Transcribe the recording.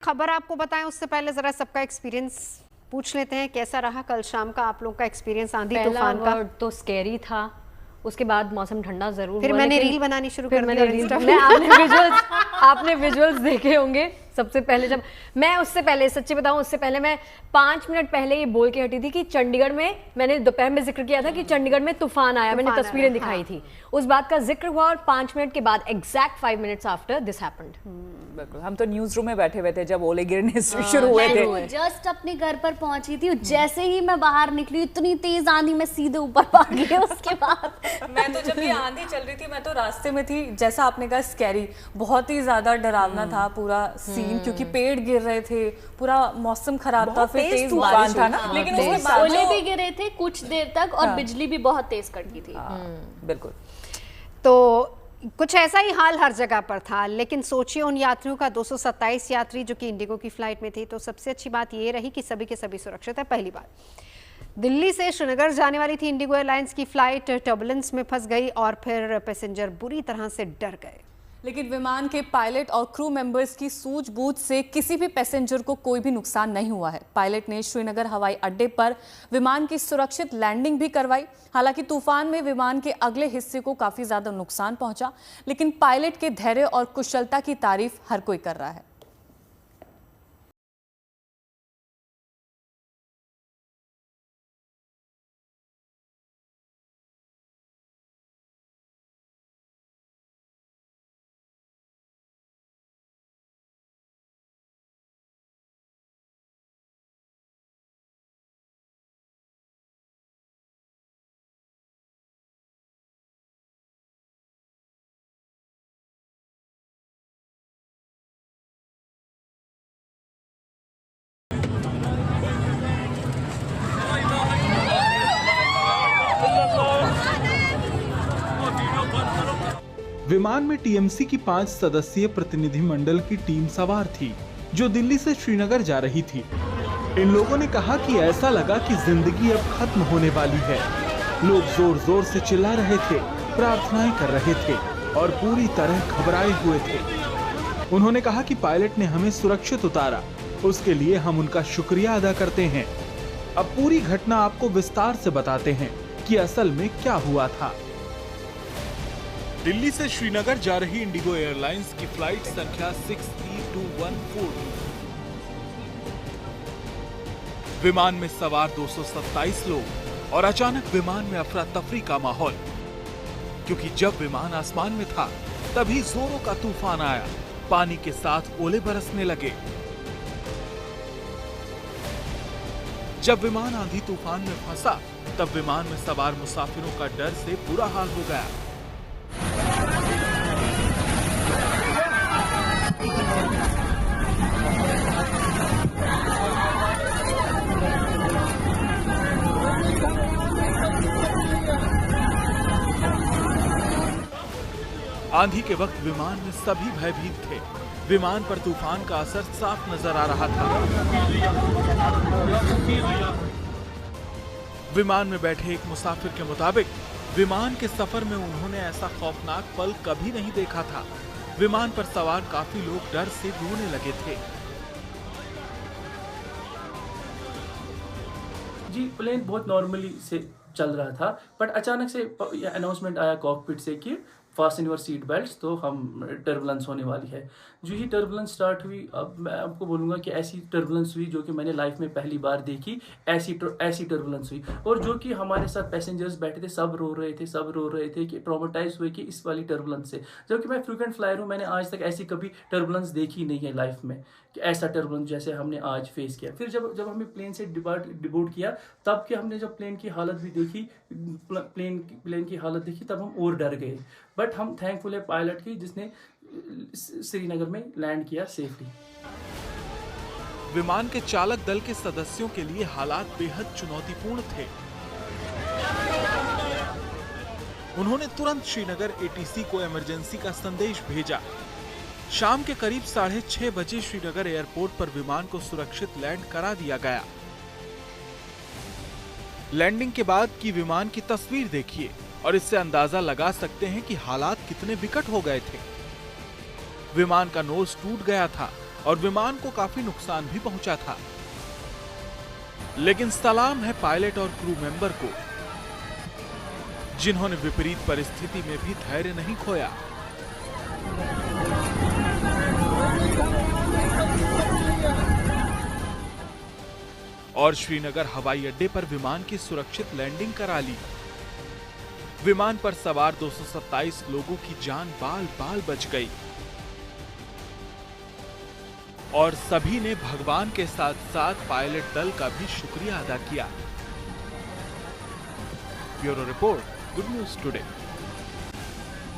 खबर आपको बताएं उससे पहले जरा सबका एक्सपीरियंस पूछ लेते हैं। कैसा रहा कल शाम का आप लोग का एक्सपीरियंस आंधी तूफान का? तो स्कैरी था, उसके बाद मौसम ठंडा जरूर फिर हुआ, मैंने रील बनानी शुरू कर दी। आपने विजुअल्स देखे होंगे। सबसे पहले जब मैं उससे पहले सच्ची बताऊं, उससे पहले मैं 5 मिनट पहले ये बोल के हटी थी कि चंडीगढ़ में, मैंने दोपहर में जिक्र किया था कि चंडीगढ़ में तूफान आया, मैंने तस्वीरें दिखाई थी, उस बात का जिक्र हुआ और 5 मिनट के बाद exact 5 minutes after this happened. बिल्कुल, हम तो न्यूज रूम में बैठे हुए थे जब ओले गिरने शुरू हुए थे। जस्ट अपने घर पर पहुंची थी, जैसे ही मैं बाहर निकली इतनी तेज आंधी, मैं सीधे ऊपर भाग गई। उसके बाद मैं तो जब ये आंधी चल रही थी मैं तो रास्ते में थी, जैसा आपने कहा स्कैरी, बहुत ही ज्यादा डरावना था पूरा सीन, क्योंकि पेड़ गिर रहे थे, पूरा मौसम खराब था, फिर तेज तूफान था ना, लेकिन उसके बाद ओले भी गिरे थे कुछ देर तक और बिजली भी बहुत तेज कड़की थी। बिल्कुल, तो कुछ ऐसा ही हाल हर जगह पर था। लेकिन सोचिए उन यात्रियों का, 227 यात्री जो कि इंडिगो की फ्लाइट में थे, तो सबसे अच्छी बात ये रही कि सभी के सभी सुरक्षित है। पहली बात, दिल्ली से श्रीनगर जाने वाली थी इंडिगो एयरलाइंस की फ्लाइट, टर्बुलेंस में फंस गई और फिर पैसेंजर बुरी तरह से डर गए। लेकिन विमान के पायलट और क्रू मेंबर्स की सूझबूझ से किसी भी पैसेंजर को कोई भी नुकसान नहीं हुआ है। पायलट ने श्रीनगर हवाई अड्डे पर विमान की सुरक्षित लैंडिंग भी करवाई। हालांकि तूफान में विमान के अगले हिस्से को काफी ज्यादा नुकसान पहुंचा, लेकिन पायलट के धैर्य और कुशलता की तारीफ हर कोई कर रहा है। विमान में टीएमसी की 5 सदस्यीय प्रतिनिधिमंडल की टीम सवार थी, जो दिल्ली से श्रीनगर जा रही थी। इन लोगों ने कहा कि ऐसा लगा कि जिंदगी अब खत्म होने वाली है। लोग जोर जोर से चिल्ला रहे थे, प्रार्थनाएं कर रहे थे और पूरी तरह घबराए हुए थे। उन्होंने कहा कि पायलट ने हमें सुरक्षित उतारा, उसके लिए हम उनका शुक्रिया अदा करते हैं। अब पूरी घटना आपको विस्तार से बताते हैं कि असल में क्या हुआ था। दिल्ली से श्रीनगर जा रही इंडिगो एयरलाइंस की फ्लाइट संख्या 63214 विमान में सवार 227 लोग और अचानक विमान में अफरा तफरी का माहौल, क्योंकि जब विमान आसमान में था तभी जोरों का तूफान आया, पानी के साथ ओले बरसने लगे। जब विमान आंधी तूफान में फंसा तब विमान में सवार मुसाफिरों का डर से बुरा हाल हो गया। आंधी के वक्त विमान में सभी भयभीत थे। विमान पर तूफान का असर साफ नजर आ रहा था। विमान में बैठे एक मुसाफिर के मुताबिक विमान के सफर में उन्होंने ऐसा खौफनाक पल कभी नहीं देखा था। विमान पर सवार काफी लोग डर से रोने लगे थे। जी, प्लेन बहुत नॉर्मली से चल रहा था, बट अचानक से अनाउंसमेंट आया कॉकपिट से कि फास्टन योर सीट बेल्ट्स, तो हम टर्बुलेंस होने वाली है। जो ही टर्बुलेंस स्टार्ट हुई, अब मैं आपको बोलूँगा कि ऐसी टर्बुलेंस हुई जो कि मैंने लाइफ में पहली बार देखी। ऐसी टर्बुलेंस हुई और जो कि हमारे साथ पैसेंजर्स बैठे थे सब रो रहे थे कि ट्रॉमेटाइज हुए कि इस वाली टर्बुलेंस से। जबकि मैं फ्रीक्वेंट फ्लायर हूँ, मैंने आज तक ऐसी कभी टर्बुलेंस देखी नहीं है लाइफ में कि ऐसा टर्बुलेंस जैसे हमने आज फेस किया। फिर जब हमें प्लेन से डिबोर्ड किया, तब कि हमने जब प्लेन की हालत भी देखी, प्लेन की हालत देखी, तब हम और डर गए। बट हम थैंकफुल है पायलट की जिसने श्रीनगर में लैंड किया सेफली। विमान के चालक दल के सदस्यों के लिए हालात बेहद चुनौतीपूर्ण थे। उन्होंने तुरंत श्रीनगर एटीसी को इमरजेंसी का संदेश भेजा। शाम के करीब 6:30 बजे श्रीनगर एयरपोर्ट पर विमान को सुरक्षित लैंड करा दिया गया। लैंडिंग के बाद की विमान की तस्वीर देखिए और इससे अंदाजा लगा सकते हैं कि हालात कितने विकट हो गए थे। विमान का नोज टूट गया था और विमान को काफी नुकसान भी पहुंचा था। लेकिन सलाम है पायलट और क्रू मेंबर को, जिन्होंने विपरीत परिस्थिति में भी धैर्य नहीं खोया। और श्रीनगर हवाई अड्डे पर विमान की सुरक्षित लैंडिंग करा ली। विमान पर सवार 227 लोगों की जान बाल बाल बच गई और सभी ने भगवान के साथ साथ पायलट दल का भी शुक्रिया अदा किया। Bureau report, good news today.